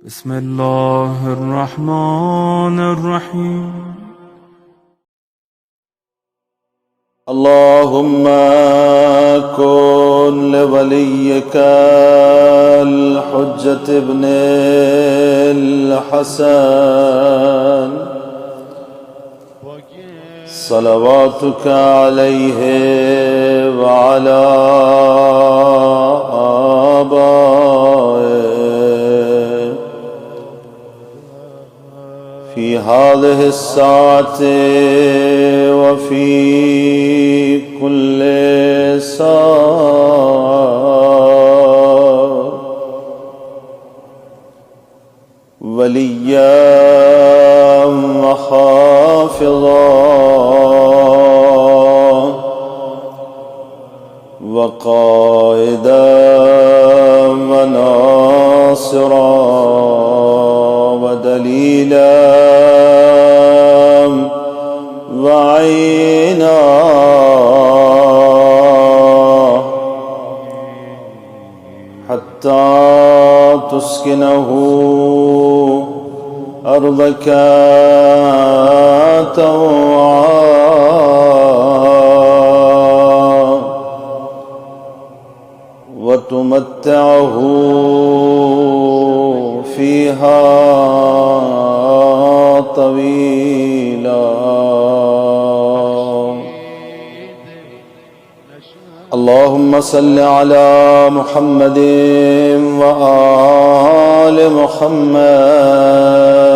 بسم الله الرحمن الرحيم. اللهم كن لوليك الحجة ابن الحسن صلواتك عليه وعلى آبائه في هذه الساعة وفي كل ساعة وليا وحافظا وقائدا وناصرا ودليلا وعينا حتى تسكنه أرضك طوعا وتمتعه فيها طويلا. اللهم صل على محمد وآل محمد